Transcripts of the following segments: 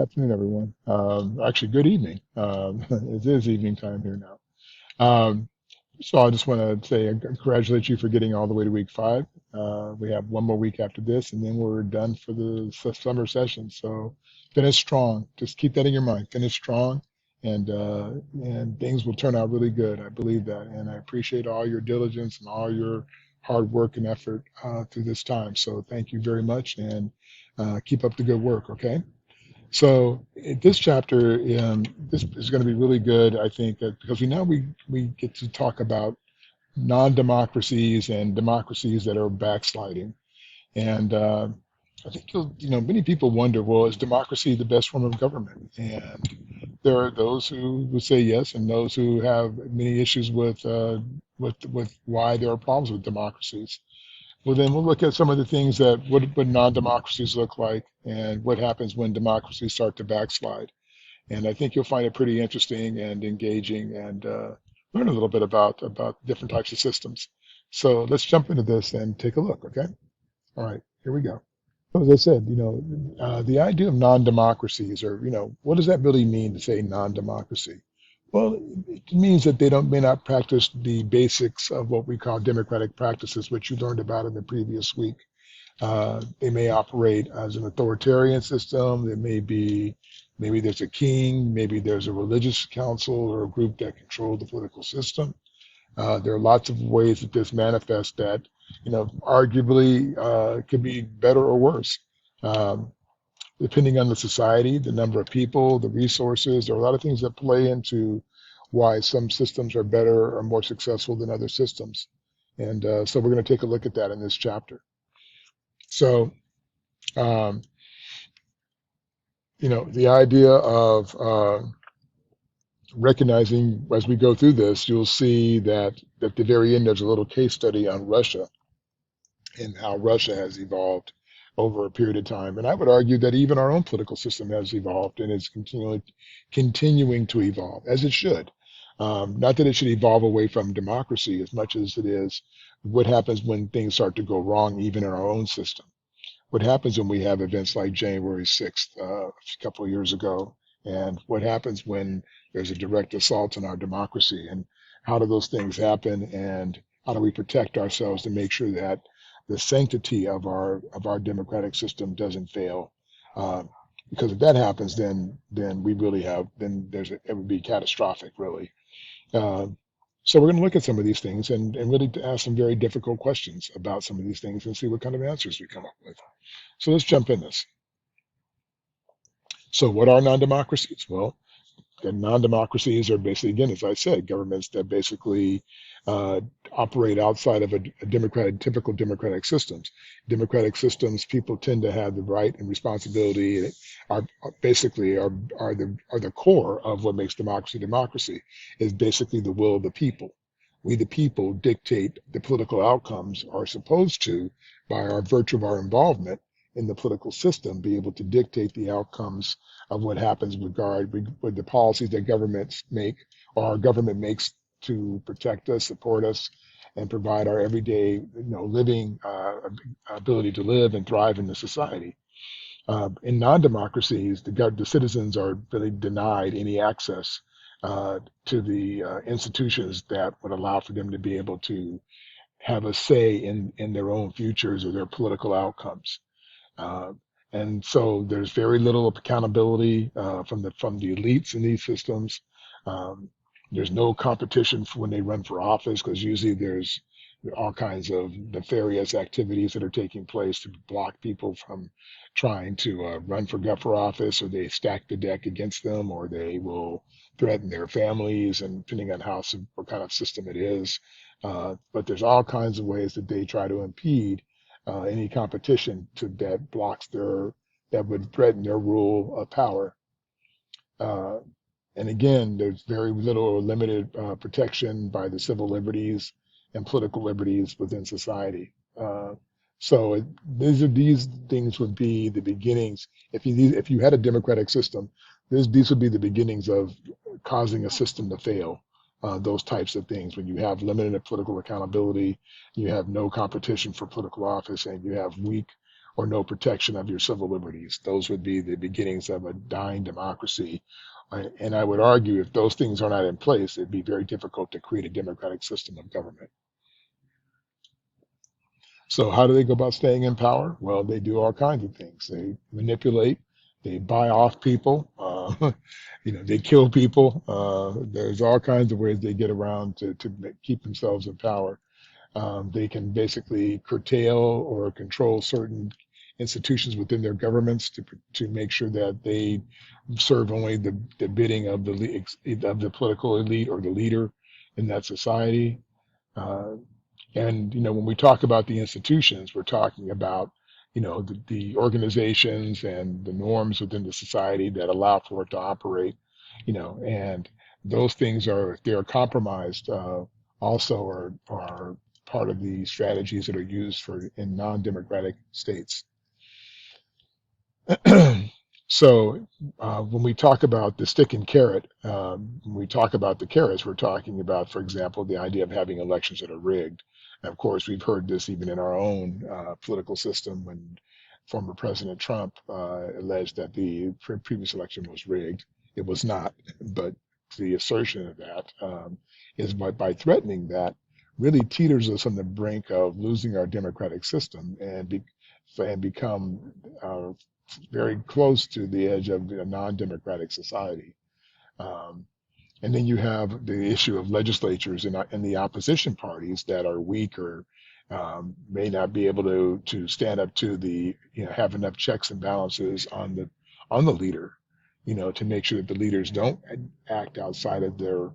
Afternoon, everyone. Actually, good evening. It is evening time here now. Um, so I just want to say congratulate you for getting all the way to week 5. We have one more week after this, and then we're done for the summer session. So finish strong. Just keep that in your mind. Finish strong, and things will turn out really good. I believe that, and I appreciate all your diligence and all your hard work and effort through this time. So thank you very much, and keep up the good work. Okay. So in this chapter, this is going to be really good, I think, because we get to talk about non-democracies and democracies that are backsliding. And I think many people wonder, well, is democracy the best form of government? And there are those who would say yes, and those who have many issues with why there are problems with democracies. Well, then we'll look at some of the things that what non-democracies look like and what happens when democracies start to backslide. And I think you'll find it pretty interesting and engaging and learn a little bit about different types of systems. So let's jump into this and take a look, okay? All right, here we go. So as I said, the idea of non-democracies, or what does that really mean to say non-democracy? Well, it means that they don't may not practice the basics of what we call democratic practices, which you learned about in the previous week. They may operate as an authoritarian system. There may be, maybe there's a king, maybe there's a religious council or a group that control the political system. There are lots of ways that this manifests that, arguably could be better or worse. Um, Depending on the society, the number of people, the resources, there are a lot of things that play into why some systems are better or more successful than other systems. And so we're going to take a look at that in this chapter. So, um, the idea of recognizing as we go through this, you'll see that at the very end, there's a little case study on Russia and how Russia has evolved over a period of time. And I would argue that even our own political system has evolved and is continuing to evolve, as it should. Not that it should evolve away from democracy as much as it is what happens when things start to go wrong, even in our own system. What happens when we have events like January 6th, a couple of years ago, and what happens when there's a direct assault on our democracy, and how do those things happen, and how do we protect ourselves to make sure that the sanctity of our democratic system doesn't fail? Because if that happens, then we really have then it would be catastrophic, really. Uh, so we're going to look at some of these things and really to ask some very difficult questions about some of these things and see what kind of answers we come up with. So let's jump in this. So what are non-democracies? Well, and non-democracies are basically, again, as I said, governments that basically uh, operate outside of a democratic, typical democratic systems. Democratic systems, people tend to have the right and responsibility. Are basically are the core of what makes democracy democracy. Is basically the will of the people. We, the people, dictate the political outcomes. Are supposed to, by our virtue of our involvement in the political system, be able to dictate the outcomes of what happens with the policies that governments make or our government makes to protect us, support us, and provide our everyday, living ability to live and thrive in the society. In non-democracies, the citizens are really denied any access to the institutions that would allow for them to be able to have a say in their own futures or their political outcomes. Uh, and so there's very little accountability from the elites in these systems. Um, there's no competition for when they run for office because usually there's all kinds of nefarious activities that are taking place to block people from trying to run for office, or they stack the deck against them, or they will threaten their families, and depending on what kind of system it is. But there's all kinds of ways that they try to impede any competition that would threaten their rule of power. Uh, and again, there's very little or limited protection by the civil liberties and political liberties within society. These things would be the beginnings. If you had a democratic system, these would be the beginnings of causing a system to fail. Those types of things, when you have limited political accountability, you have no competition for political office, and you have weak or no protection of your civil liberties. Those would be the beginnings of a dying democracy. And I would argue if those things are not in place, it'd be very difficult to create a democratic system of government. So how do they go about staying in power? Well, they do all kinds of things. They manipulate, they buy off people, they kill people. There's all kinds of ways they get around to keep themselves in power. They can basically curtail or control certain institutions within their governments to make sure that they serve only the bidding of the political elite or the leader in that society. Uh, and when we talk about the institutions, we're talking about the organizations and the norms within the society that allow for it to operate. And those things are, if they are compromised, also are part of the strategies that are used in non-democratic states. So when we talk about the stick and carrot, when we talk about the carrots, we're talking about, for example, the idea of having elections that are rigged. And of course, we've heard this even in our own political system when former President Trump alleged that the previous election was rigged. It was not, but the assertion of that is by threatening that really teeters us on the brink of losing our democratic system and become very close to the edge of a non-democratic society. Um, and then you have the issue of legislatures and the opposition parties that are weak or may not be able to stand up to have enough checks and balances on the leader, to make sure that the leaders don't act outside of the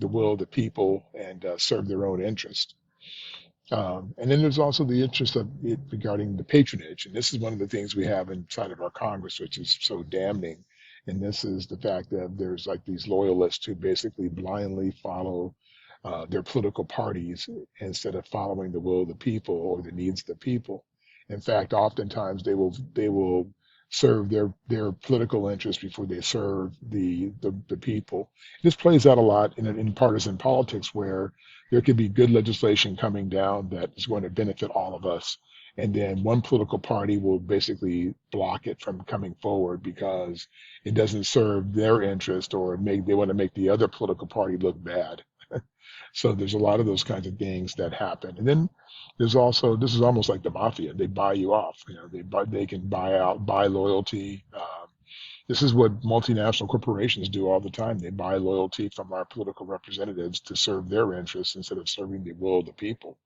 will of the people and serve their own interest. And then there's also the interest of it regarding the patronage. And this is one of the things we have inside of our Congress, which is so damning. And this is the fact that there's like these loyalists who basically blindly follow their political parties instead of following the will of the people or the needs of the people. In fact, oftentimes they will serve their political interests before they serve the people. This plays out a lot in partisan politics where there could be good legislation coming down that is going to benefit all of us. And then one political party will basically block it from coming forward because it doesn't serve their interest or they want to make the other political party look bad. So there's a lot of those kinds of things that happen. And then there's also, this is almost like the mafia. They buy you off. They can buy loyalty. This is what multinational corporations do all the time. They buy loyalty from our political representatives to serve their interests instead of serving the will of the people.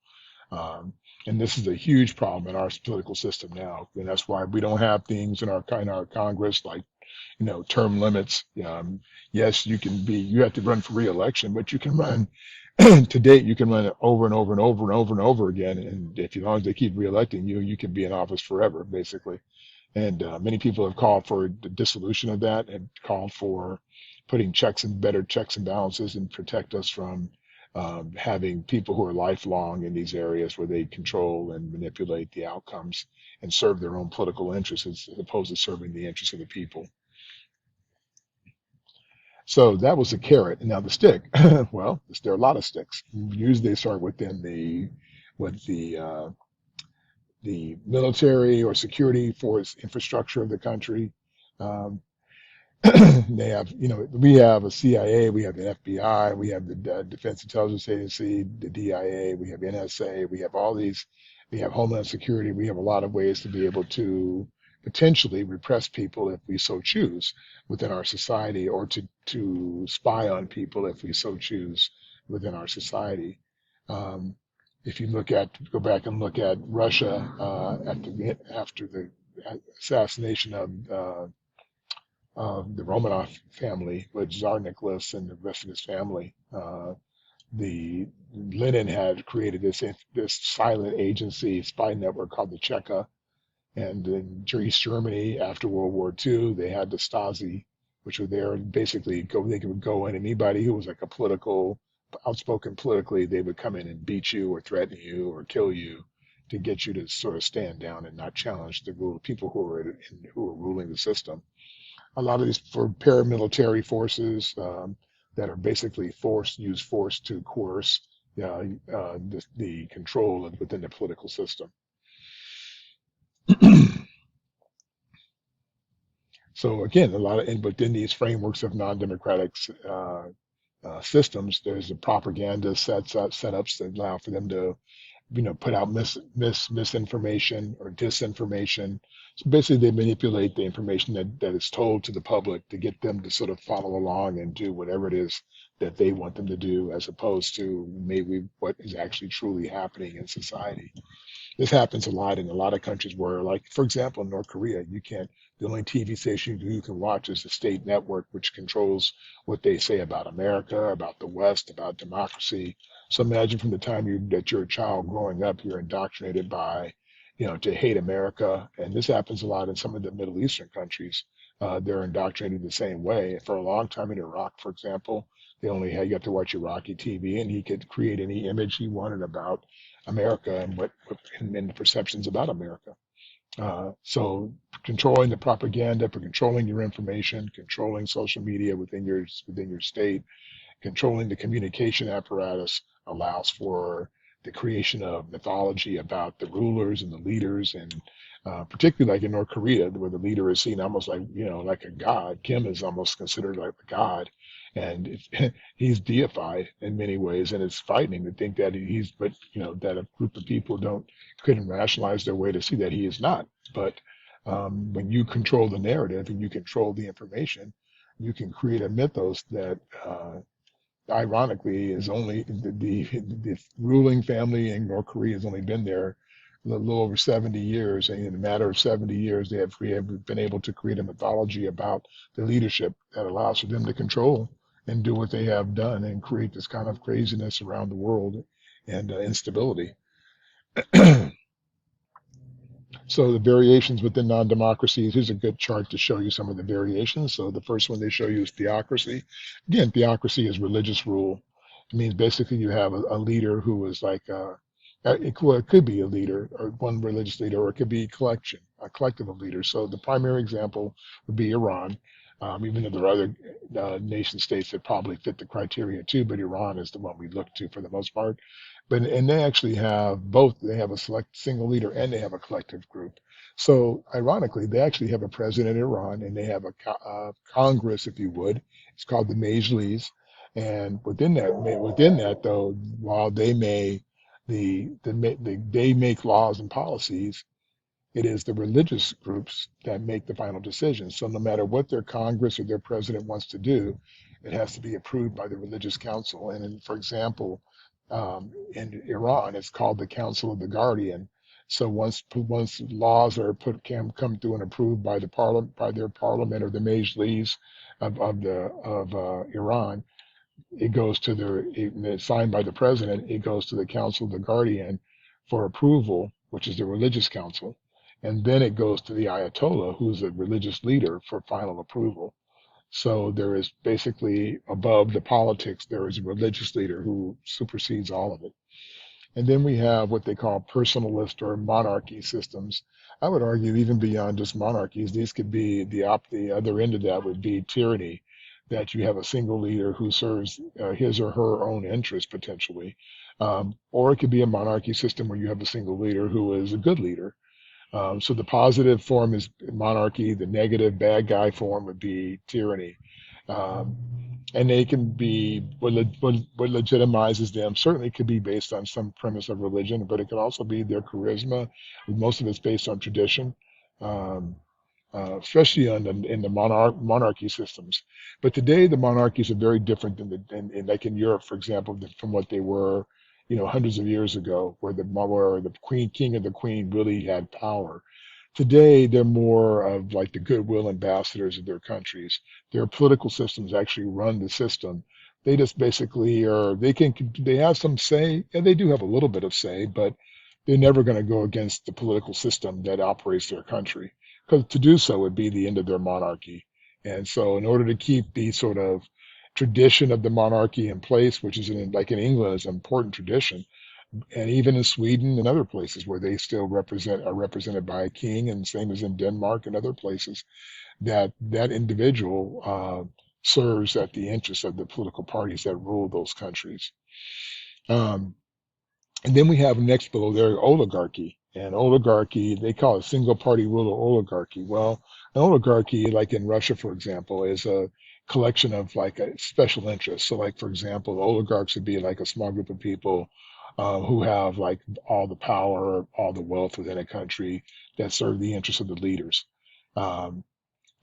Um, and this is a huge problem in our political system now. And that's why we don't have things in our Congress like, term limits. Yes, you have to run for re-election, but you can run, to date, you can run it over and over and over and over and over again. And as long as they keep re-electing you, you can be in office forever, basically. And many people have called for the dissolution of that and called for putting better checks and balances and protect us from having people who are lifelong in these areas where they control and manipulate the outcomes and serve their own political interests as opposed to serving the interests of the people. So that was the carrot. And now the stick. Well, there are a lot of sticks. Usually they start with the military or security force infrastructure of the country. Um, they have, we have a CIA, we have an FBI, we have the Defense Intelligence Agency, the DIA, we have NSA, we have all these, we have Homeland Security, we have a lot of ways to be able to potentially repress people if we so choose within our society, or to spy on people if we so choose within our society. Um, if you go back and look at Russia after the assassination of the Romanov family with Tsar Nicholas and the rest of his family, the Lenin had created this silent agency spy network called the Cheka. And in East Germany after World War II, they had the Stasi, which were there and basically they could go in. Anybody who was like outspoken politically, they would come in and beat you or threaten you or kill you to get you to sort of stand down and not challenge the people who were ruling the system. A lot of these for paramilitary forces that are basically use force to coerce the control within the political system. So again, a lot of, and within these frameworks of non-democratic systems, there's the propaganda setups that allow for them to, put out misinformation or disinformation. So basically, they manipulate the information that is told to the public to get them to sort of follow along and do whatever it is that they want them to do, as opposed to maybe what is actually truly happening in society. This happens a lot in a lot of countries where, like, for example, in North Korea, you can't, the only TV station you can watch is the state network, which controls what they say about America, about the West, about democracy. So imagine from the time that you're a child growing up, you're indoctrinated by, to hate America. And this happens a lot in some of the Middle Eastern countries. They're indoctrinated the same way. For a long time in Iraq, for example, they only had, you have to watch Iraqi TV, and he could create any image he wanted about America and and the perceptions about America. So controlling the propaganda, for controlling your information, controlling social media within your state, controlling the communication apparatus allows for the creation of mythology about the rulers and the leaders, and particularly like in North Korea, where the leader is seen almost like, like a god. Kim is almost considered like a god, and he's deified in many ways, and it's frightening to think that but that a group of people couldn't rationalize their way to see that he is not. But when you control the narrative and you control the information, you can create a mythos that ironically is only the ruling family in North Korea has only been there a little over 70 years, and in a matter of 70 years we have been able to create a mythology about the leadership that allows for them to control and do what they have done and create this kind of craziness around the world and instability. So the variations within non-democracies, here's a good chart to show you some of the variations. So the first one they show you is theocracy. Again, theocracy is religious rule. It means basically you have a leader who is like, it could be a leader or one religious leader, or it could be a collective of leaders. So the primary example would be Iran, even though there are other nation states that probably fit the criteria too, but Iran is the one we look to for the most part. And they actually have both. They have a select single leader and they have a collective group. So ironically, they actually have a president in Iran and they have a Congress, if you would. It's called the Majlis. And within that though, while they make laws and policies, it is the religious groups that make the final decision. So no matter what their Congress or their president wants to do, it has to be approved by the religious council. For example, in Iran, it's called the Council of the Guardian. So once laws are can come through and approved by their parliament or the Majlis of Iran, it goes to it's signed by the president. It goes to the Council of the Guardian for approval, which is the religious council, and then it goes to the Ayatollah, who's a religious leader, for final approval. So there is basically above the politics, there is a religious leader who supersedes all of it. And then we have what they call personalist or monarchy systems. I would argue even beyond just monarchies, these could be the other end of that would be tyranny, that you have a single leader who serves his or her own interests potentially. Or it could be a monarchy system where you have a single leader who is a good leader. So the positive form is monarchy. The negative bad guy form would be tyranny. Um, and they can be what legitimizes them. Certainly could be based on some premise of religion, but it could also be their charisma. Most of it's based on tradition, um, especially in the monarchy systems. But today the monarchies are very different like in Europe, for example, from what they were, hundreds of years ago, where the king and the queen really had power. Today, they're more of like the goodwill ambassadors of their countries. Their political systems actually run the system. They just basically they have some say, and they do have a little bit of say, but they're never going to go against the political system that operates their country, because to do so would be the end of their monarchy. And so, in order to keep the sort of tradition of the monarchy in place, which is like in England, is an important tradition, and even in Sweden and other places where they still are represented by a king, and same as in Denmark and other places, that individual serves at the interests of the political parties that rule those countries. Um, and then we have next below there oligarchy, And oligarchy, they call it single party rule or oligarchy. Well, an oligarchy, like in Russia, for example, is a collection of like a special interests. So, like, for example, the oligarchs would be like a small group of people who have like all the power, all the wealth within a country that serve the interests of the leaders. Um,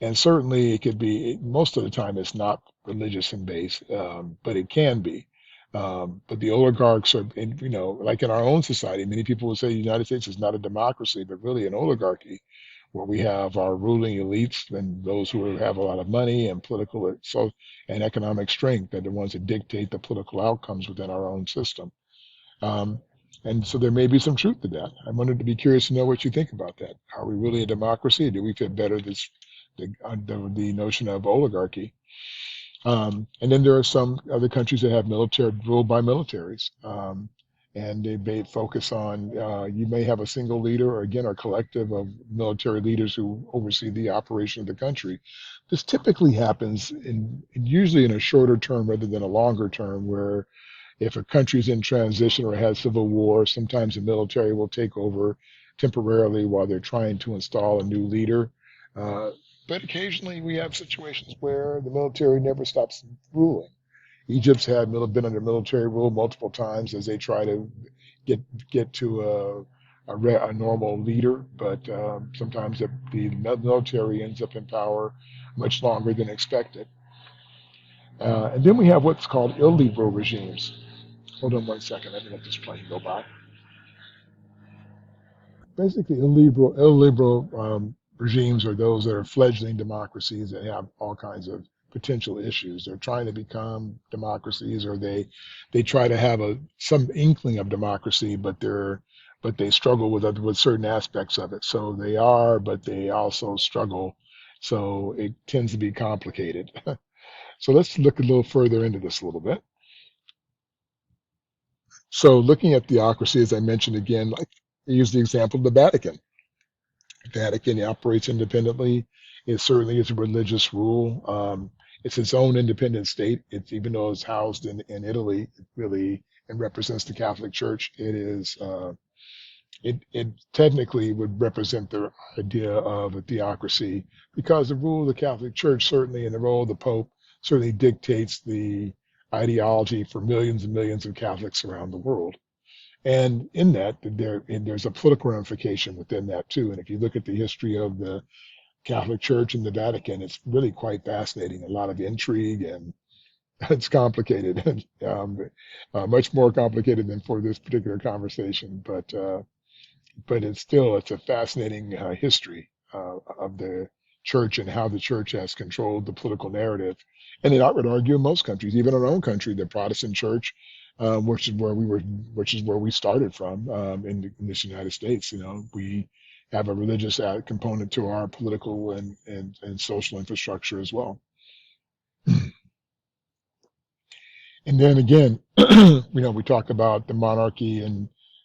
and certainly it could be, most of the time it's not religious in base, but it can be. But the oligarchs are, like in our own society, many people would say the United States is not a democracy, but really an oligarchy, where we have our ruling elites and those who have a lot of money and political and economic strength. They're the ones that dictate the political outcomes within our own system. Um, and so there may be some truth to that. I wanted to be curious to know what you think about that. Are we really a democracy? Do we fit better the notion of oligarchy? And then there are some other countries that have military ruled by militaries. And they may focus on, you may have a single leader or again, a collective of military leaders who oversee the operation of the country. This typically happens usually in a shorter term rather than a longer term, where if a country is in transition or has civil war, sometimes the military will take over temporarily while they're trying to install a new leader. Uh, but occasionally we have situations where the military never stops ruling. Egypt's been under military rule multiple times as they try to get to a normal leader, but sometimes the military ends up in power much longer than expected. And then we have what's called illiberal regimes. Hold on one second. Let me let this plane go by. Basically, illiberal regimes are those that are fledgling democracies that have all kinds of potential issues. They're trying to become democracies, or they try to have some inkling of democracy, but they struggle with certain aspects of it. So they are, but they also struggle. So it tends to be complicated. So let's look a little further into this a little bit. So looking at theocracy, as I mentioned again, like I use the example of the Vatican. The Vatican operates independently. It certainly is a religious rule. It's its own independent state. Even though it's housed in Italy, it really and represents the Catholic Church. It technically would represent the idea of a theocracy because the rule of the Catholic Church certainly and the role of the Pope certainly dictates the ideology for millions and millions of Catholics around the world. And in that, there's a political ramification within that too. And if you look at the history of the Catholic Church and the Vatican, it's really quite fascinating. A lot of intrigue and it's complicated, much more complicated than for this particular conversation. But it's a fascinating history of the church and how the church has controlled the political narrative. And I would argue in most countries, even our own country, the Protestant church, which is where we started from in this United States. We have a religious component to our political and social infrastructure as well. And then again, we talk about the monarchy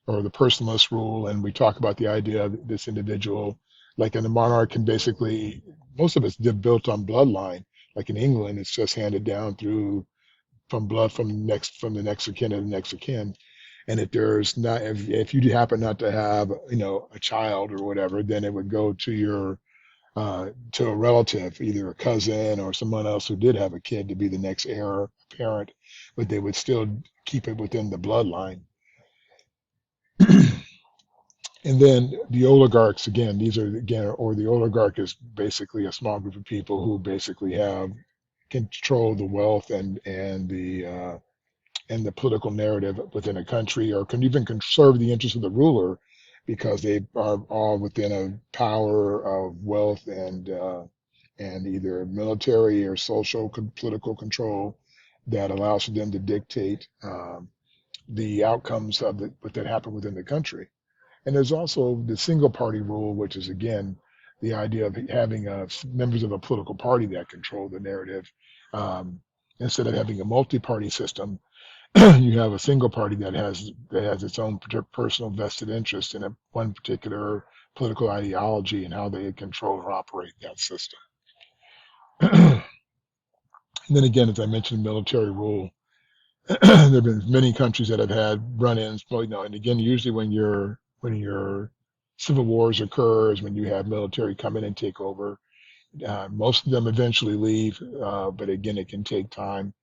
or the personalist rule, and we talk about the idea of this individual, like in the monarch, can basically most of it's built on bloodline. Like in England, it's just handed down through from blood from the next of kin to the next of kin. And if you happen not to have a child or whatever, then it would go to a relative, either a cousin or someone else who did have a kid, to be the next heir apparent, but they would still keep it within the bloodline. And then the oligarchs, again, the oligarch is basically a small group of people who basically have control the wealth and the political narrative within a country, or can even serve the interests of the ruler, because they are all within a power of wealth and either military or social political control that allows for them to dictate the outcomes of what that happen within the country. And there's also the single party rule, which is again the idea of having members of a political party that control the narrative. Instead of having a multi-party system, you have a single party that has its own personal vested interest in one particular political ideology and how they control or operate that system. And then again, as I mentioned, military rule. There have been many countries that have had run-ins, and again, usually when you're civil wars occur is when you have military come in and take over. Most of them eventually leave, but again, it can take time.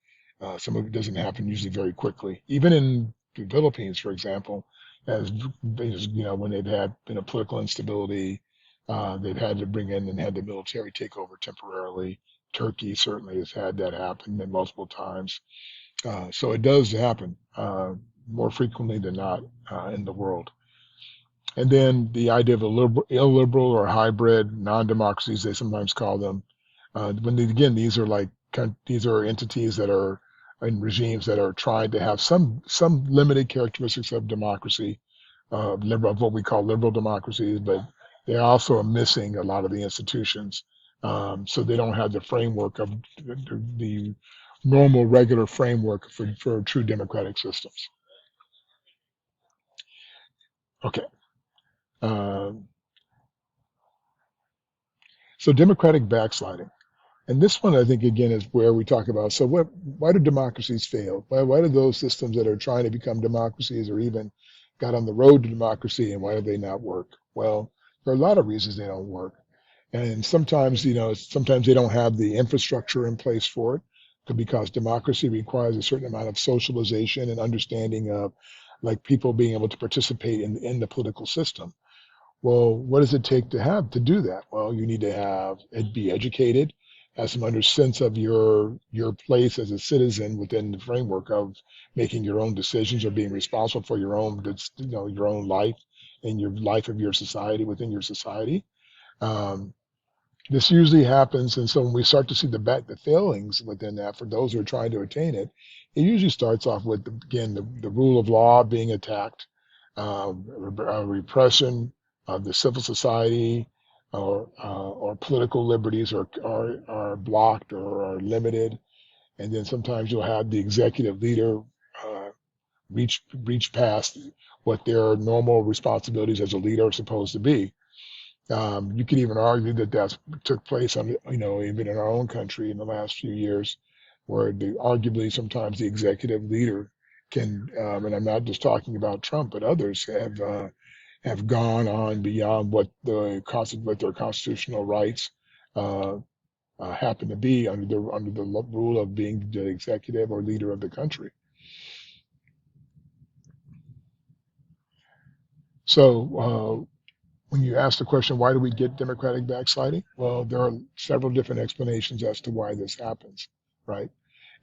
Some of it doesn't happen usually very quickly. Even in the Philippines, for example, as when they've had political instability, they've had to bring in and had the military take over temporarily. Turkey certainly has had that happen multiple times. So it does happen more frequently than not in the world. And then the idea of a illiberal or hybrid non-democracies, they sometimes call them. Again, these are entities that are in regimes that are trying to have some limited characteristics of democracy, of what we call liberal democracies, but they also are missing a lot of the institutions. So they don't have the framework of the normal, regular framework for true democratic systems. Okay. Um, so democratic backsliding. And this one, I think, again, is where we talk about, so why do democracies fail? Why do those systems that are trying to become democracies or even got on the road to democracy, and why do they not work? Well, there are a lot of reasons they don't work. And sometimes, sometimes they don't have the infrastructure in place for it because democracy requires a certain amount of socialization and understanding of like people being able to participate in the political system. Well, what does it take to do that? Well, you need to be educated, have some sense of your place as a citizen within the framework of making your own decisions or being responsible for your own life and your life of your society within your society. Um, this usually happens, and so when we start to see the failings within that for those who are trying to attain it, it usually starts off with again the rule of law being attacked, repression of the civil society, or political liberties are blocked or are limited, and then sometimes you'll have the executive leader uh, reach past what their normal responsibilities as a leader are supposed to be. You could even argue that that's took place on, even in our own country in the last few years, where arguably sometimes the executive leader can, and I'm not just talking about Trump, but others have gone on beyond what their constitutional rights uh, happen to be under the rule of being the executive or leader of the country. So when you ask the question, why do we get democratic backsliding? Well, there are several different explanations as to why this happens, right?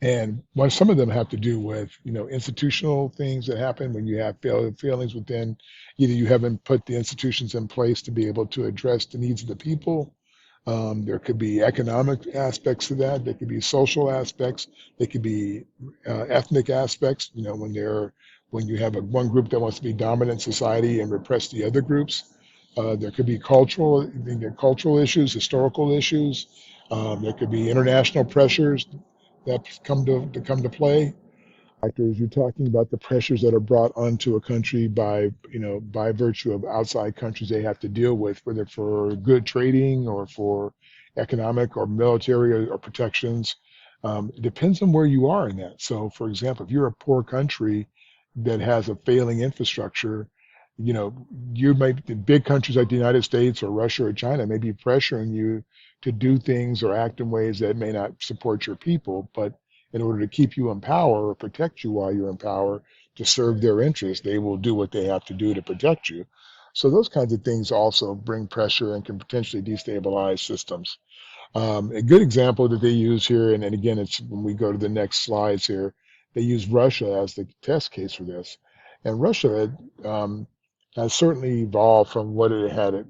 And some of them have to do with, institutional things that happen when you have failings within, either you haven't put the institutions in place to be able to address the needs of the people. There could be economic aspects to that. There could be social aspects. There could be ethnic aspects. When you have one group that wants to be dominant in society and repress the other groups. There could be cultural issues, historical issues. There could be international pressures that come to play. Factors, you're talking about the pressures that are brought onto a country by virtue of outside countries they have to deal with, whether for good trading or for economic or military or protections. It depends on where you are in that. So, for example, if you're a poor country that has a failing infrastructure, you know, the big countries like the United States or Russia or China may be pressuring you to do things or act in ways that may not support your people, but in order to keep you in power or protect you while you're in power to serve their interests, they will do what they have to do to protect you. So those kinds of things also bring pressure and can potentially destabilize systems. A good example that they use here, and again, it's when we go to the next slides here, they use Russia as the test case for this. And Russia has certainly evolved from what it had,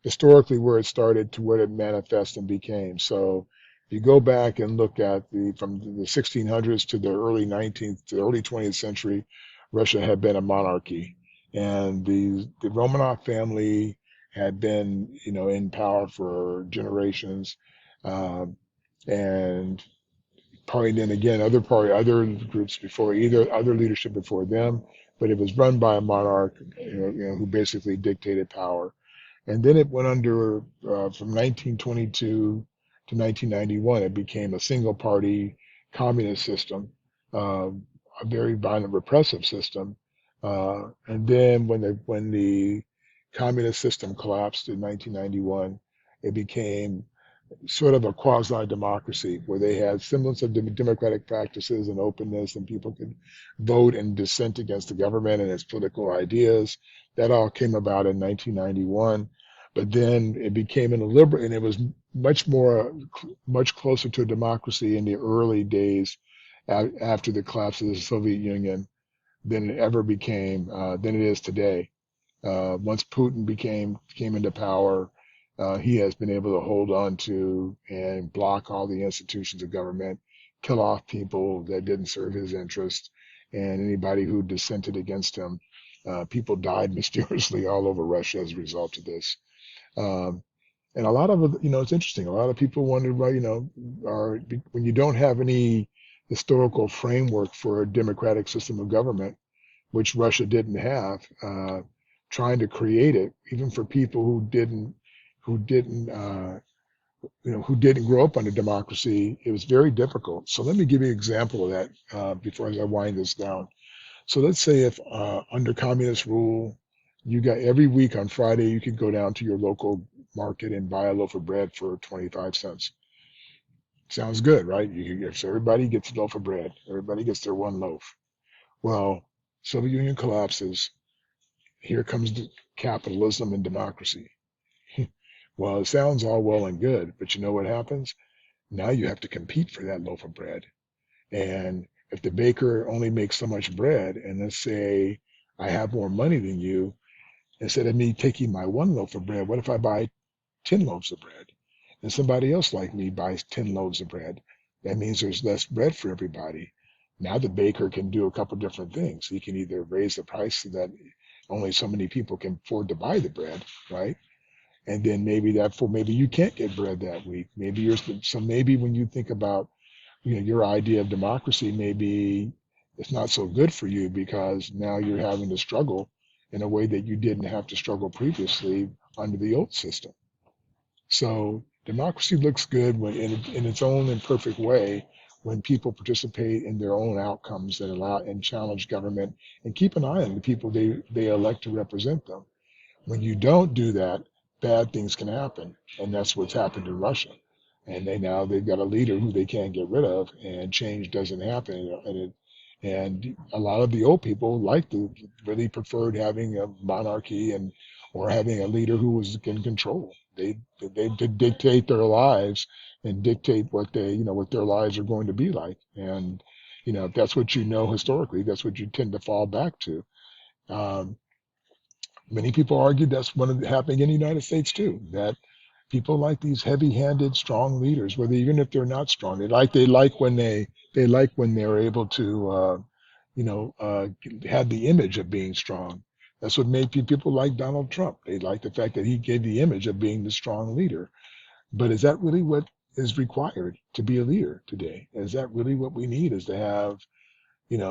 historically where it started to what it manifested and became. So if you go back and look at from the 1600s to the early 19th to the early 20th century, Russia had been a monarchy, and the Romanov family had been, in power for generations, um, and probably then again other groups before, either other leadership before them, but it was run by a monarch, who basically dictated power. And then it went under from 1922 to 1991. It became a single party communist system, uh, a very violent repressive system. And then when the communist system collapsed in 1991, it became sort of a quasi-democracy where they had semblance of democratic practices and openness, and people could vote and dissent against the government and its political ideas. That all came about in 1991. But then it became an illiberal, and it was much closer to a democracy in the early days after the collapse of the Soviet Union than it ever became, than it is today. Once Putin came into power, he has been able to hold on to and block all the institutions of government, kill off people that didn't serve his interests, and anybody who dissented against him. People died mysteriously all over Russia as a result of this. Um, and a lot of, it's interesting. A lot of people wonder, well, when you don't have any historical framework for a democratic system of government, which Russia didn't have, trying to create it, even for people who didn't, who didn't grow up under democracy, it was very difficult. So let me give you an example of that before I wind this down. So let's say if under communist rule, you got every week on Friday, you could go down to your local market and buy a loaf of bread for 25 cents. Sounds good, right? So everybody gets a loaf of bread. Everybody gets their one loaf. Well, Soviet Union collapses. Here comes the capitalism and democracy. Well, it sounds all well and good, but you know what happens? Now you have to compete for that loaf of bread. And if the baker only makes so much bread, and let's say I have more money than you, instead of me taking my one loaf of bread, what if I buy 10 loaves of bread? And somebody else like me buys 10 loaves of bread. That means there's less bread for everybody. Now the baker can do a couple different things. He can either raise the price so that only so many people can afford to buy the bread, right? And then maybe you can't get bread that week. Maybe when you think about, your idea of democracy, maybe it's not so good for you because now you're having to struggle in a way that you didn't have to struggle previously under the old system. So democracy looks good when in its own imperfect way when people participate in their own outcomes that allow and challenge government and keep an eye on the people they elect to represent them. When you don't do that, bad things can happen, and that's what's happened in Russia. And they've got a leader who they can't get rid of, and change doesn't happen. And a lot of the old people really preferred having a monarchy or having a leader who was in control. They dictate their lives and dictate what their lives are going to be like. And if that's what historically, that's what you tend to fall back to. Um, Many people argue that's happening in the United States too. That people like these heavy-handed, strong leaders, whether even if they're not strong, they like when they're able to, have the image of being strong. That's what made people like Donald Trump. They like the fact that he gave the image of being the strong leader. But is that really what is required to be a leader today? Is that really what we need? Is to have,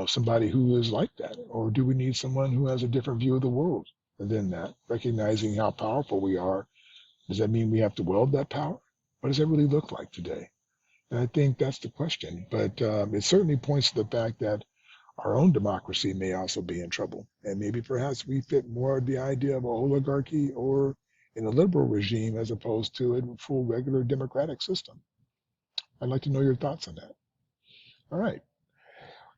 somebody who is like that, or do we need someone who has a different view of the world than that, recognizing how powerful we are? Does that mean we have to wield that power? What does that really look like today? And I think that's the question. But it certainly points to the fact that our own democracy may also be in trouble. And maybe perhaps we fit more of the idea of an oligarchy or in a liberal regime as opposed to a full regular democratic system. I'd like to know your thoughts on that. All right.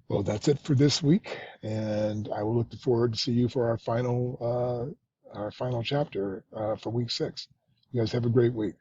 Well, that's it for this week. And I will look forward to see you for our final chapter for week 6. You guys have a great week.